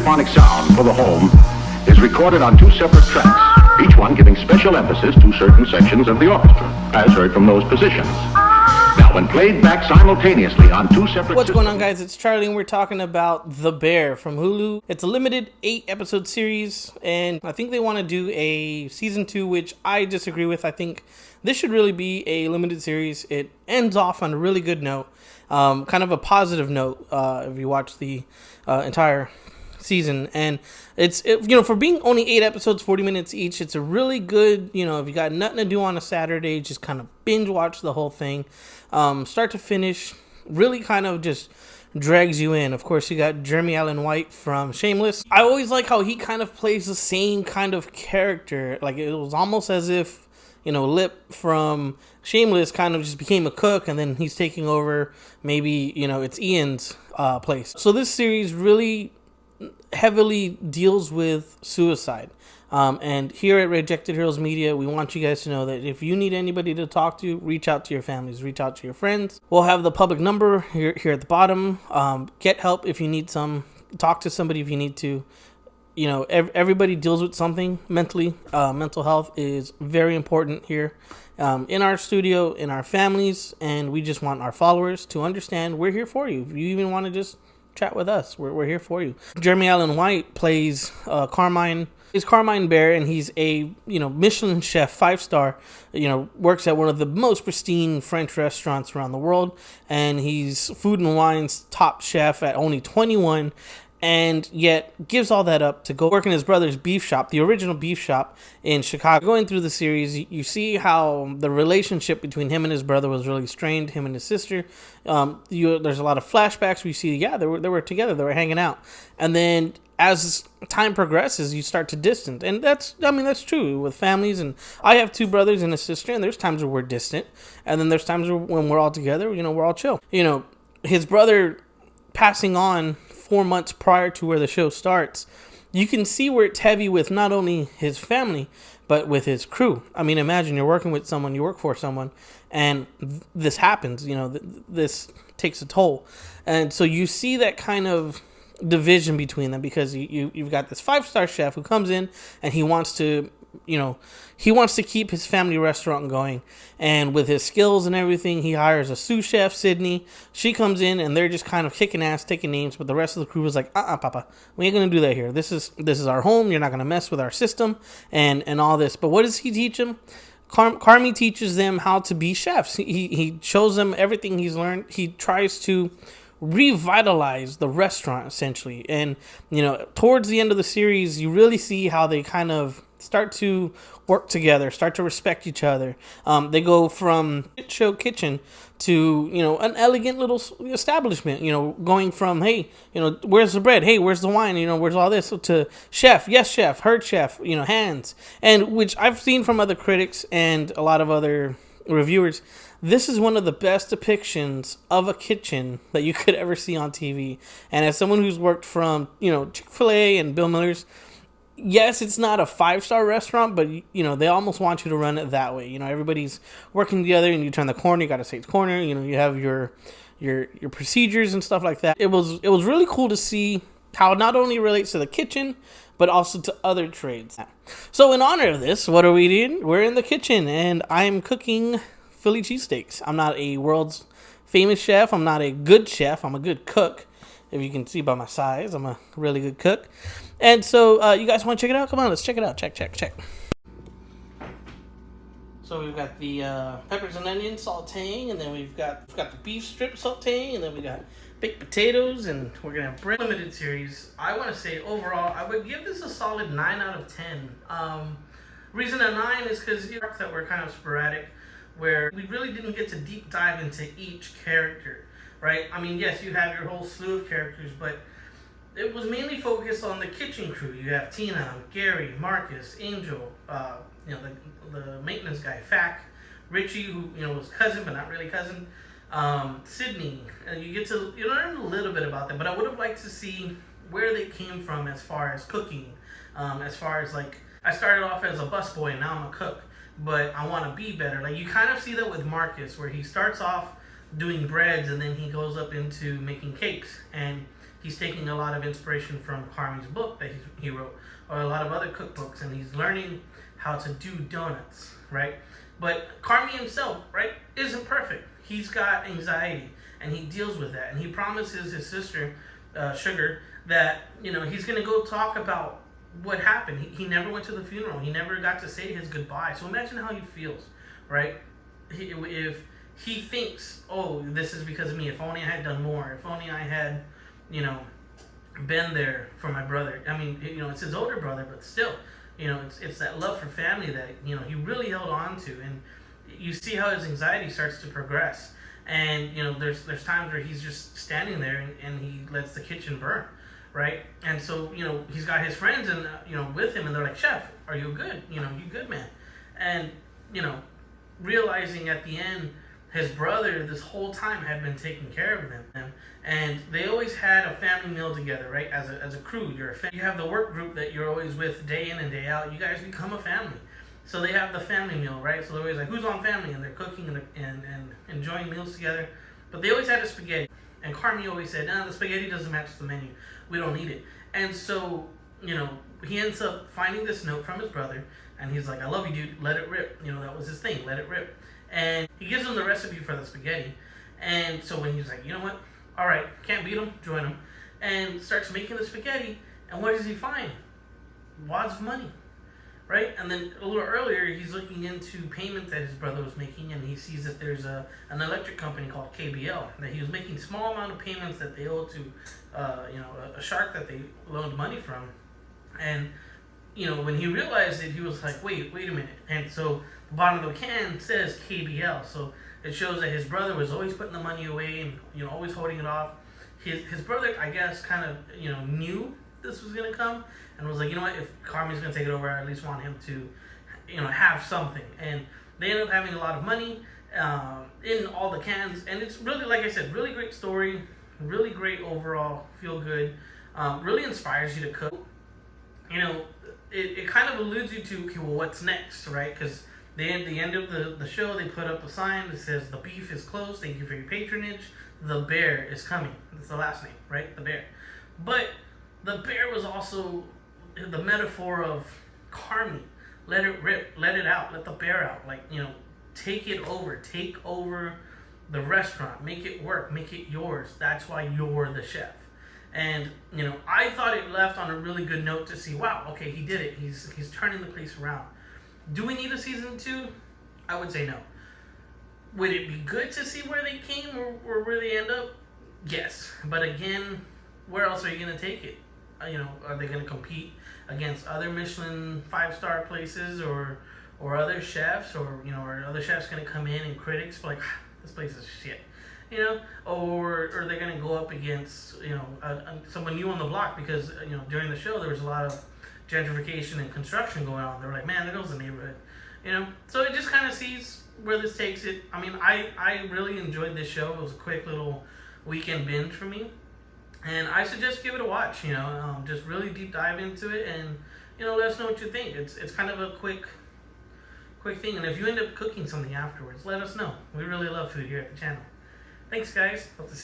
stereophonic sound for the home is recorded on two separate tracks, each one giving special emphasis to certain sections of the orchestra, as heard from those positions. Now, when played back simultaneously on two separate... What's going on, guys? It's Charlie, and we're talking about The Bear from Hulu. It's a limited 8-episode series, and I think they want to do a season 2, which I disagree with. I think this should really be a limited series. It ends off on a really good note, kind of a positive note if you watch the entire season. And for being only 8 episodes, 40 minutes each, it's a really good, if you got nothing to do on a Saturday, just kind of binge watch the whole thing, start to finish. Really kind of just drags you in. Of course, you got Jeremy Allen White from Shameless. I always like how he kind of plays the same kind of character. Like, it was almost as if Lip from Shameless kind of just became a cook, and then he's taking over maybe it's Ian's place. So this series really heavily deals with suicide, and here at Rejected Heroes Media, we want you guys to know that if you need anybody to talk to, reach out to your families, reach out to your friends. We'll have the public number here at the bottom. Get help if you need some. Talk to somebody if you need to. Everybody deals with something mentally. Mental health is very important here in our studio, in our families, and we just want our followers to understand we're here for you. If you even want to just chat with us, we're here for you. Jeremy Allen White plays Carmine. He's Carmine Bear, and he's a Michelin chef, 5-star. Works at one of the most pristine French restaurants around the world, and he's Food and Wine's top chef at only 21. And yet gives all that up to go work in his brother's beef shop, the original beef shop in Chicago. Going through the series, you see how the relationship between him and his brother was really strained, him and his sister. There's a lot of flashbacks where you see, they were together, they were hanging out. And then as time progresses, you start to distance. And that's true with families. And I have 2 brothers and a sister, and there's times where we're distant. And then there's times when we're all together, we're all chill. His brother passing on 4 months prior to where the show starts, you can see where it's heavy with not only his family, but with his crew. I mean, imagine you're working with someone, you work for someone, and this happens, this takes a toll. And so you see that kind of division between them, because you've got this 5-star chef who comes in and he wants to keep his family restaurant going, and with his skills and everything, he hires a sous chef, Sydney. She comes in and they're just kind of kicking ass, taking names, but the rest of the crew is like, Papa, we ain't gonna do that here. This is our home. You're not gonna mess with our system and all this. But what does he teach them? Carmy teaches them how to be chefs. He shows them everything he's learned. He tries to revitalize the restaurant, essentially. And towards the end of the series, you really see how they kind of start to work together, start to respect each other. They go from show kitchen to an elegant little establishment, going from, hey, where's the bread, hey, where's the wine, where's all this, to chef, yes chef, heard chef, hands. And which I've seen from other critics and a lot of other reviewers, this is one of the best depictions of a kitchen that you could ever see on TV. And as someone who's worked from Chick-fil-A and Bill Miller's, yes, it's not a 5-star restaurant, but they almost want you to run it that way. Everybody's working together, and you turn the corner, you got to say it's corner. You have your procedures and stuff like that. It was really cool to see how it not only relates to the kitchen, but also to other trades. So in honor of this, what are we doing? We're in the kitchen, and I'm cooking Philly cheesesteaks. I'm not a world's famous chef. I'm not a good chef. I'm a good cook. If you can see by my size, I'm a really good cook. And so you guys want to check it out? Come on, let's check it out. Check. So we've got the peppers and onions sauteing, and then we've got the beef strip sauteing, and then we got baked potatoes, and we're going to have bread. Limited series. I want to say overall, I would give this a solid 9 out of 10. Reason a 9 is because that were kind of sporadic, where we really didn't get to deep dive into each character. Right? I mean, yes, you have your whole slew of characters, but it was mainly focused on the kitchen crew. You have Tina, Gary, Marcus, Angel, the maintenance guy, Fack, Richie, who was cousin but not really cousin, Sydney. You learn a little bit about them, but I would have liked to see where they came from as far as cooking, as far as like, I started off as a busboy and now I'm a cook, but I want to be better. Like, you kind of see that with Marcus, where he starts off doing breads and then he goes up into making cakes, and he's taking a lot of inspiration from Carmi's book that he wrote, or a lot of other cookbooks, and he's learning how to do donuts, right? But Carmi himself, right, isn't perfect. He's got anxiety, and he deals with that. And he promises his sister, Sugar, that, you know, he's going to go talk about what happened. He never went to the funeral. He never got to say his goodbye. So imagine how he feels, right? If he thinks, oh, this is because of me. If only I had done more. If only I had, you know, been there for my brother. I mean, you know, it's his older brother, but still, you know, it's that love for family that, you know, he really held on to. And you see how his anxiety starts to progress. And, you know, there's times where he's just standing there and he lets the kitchen burn, right? And so, you know, he's got his friends and, you know, with him, and they're like, "Chef, are you good? You know, you good, man?" And, you know, realizing at the end, his brother this whole time had been taking care of them, and they always had a family meal together, right? As a crew, you have the work group that you're always with day in and day out. You guys become a family. So they have the family meal, right? So they're always like, "Who's on family?" And they're cooking and enjoying meals together. But they always had a spaghetti. And Carmi always said, "No, the spaghetti doesn't match the menu. We don't need it." And so, you know, he ends up finding this note from his brother. And he's like, "I love you, dude. Let it rip." You know, that was his thing. Let it rip. And he gives him the recipe for the spaghetti. And so when he's like, "You know what? All right, can't beat him. Join him." And starts making the spaghetti. And what does he find? Wads of money. Right? And then a little earlier, he's looking into payments that his brother was making, and he sees that there's an electric company called KBL, that he was making small amount of payments that they owed to, you know, a shark that they loaned money from. And, you know, when he realized it, he was like, wait a minute. And so the bottom of the can says KBL. So it shows that his brother was always putting the money away and, you know, always holding it off. His brother, I guess, kind of, you know, knew this was going to come, and was like, you know what, if Carmi's going to take it over, I at least want him to, you know, have something. And they ended up having a lot of money in all the cans. And it's really, like I said, really great story, really great overall, feel good, really inspires you to cook. You know, it kind of alludes you to, okay, well, what's next, right? Because at the end of the show, they put up a sign that says, "The beef is closed. Thank you for your patronage. The bear is coming." That's the last name, right? The bear. But the bear was also the metaphor of Carmi. Let it rip, let it out, let the bear out. Like, you know, take over the restaurant, make it work, make it yours. That's why you're the chef. And, you know, I thought it left on a really good note to see, wow, okay, he did it. He's turning the place around. Do we need a season 2? I would say no. Would it be good to see where they came or where they end up? Yes. But again, where else are you going to take it? You know, are they going to compete against other Michelin 5-star places or other chefs, or, you know, are other chefs going to come in and critics like, this place is shit, you know, or are they going to go up against, you know, someone new on the block? Because, you know, during the show there was a lot of gentrification and construction going on. They were like, man, there goes the neighborhood, you know. So it just kind of sees where this takes it. I mean, I really enjoyed this show. It was a quick little weekend binge for me. And I suggest give it a watch, you know, just really deep dive into it, and, you know, let us know what you think. It's kind of a quick thing, and if you end up cooking something afterwards, let us know. We really love food here at the channel. Thanks, guys. Hope to see you.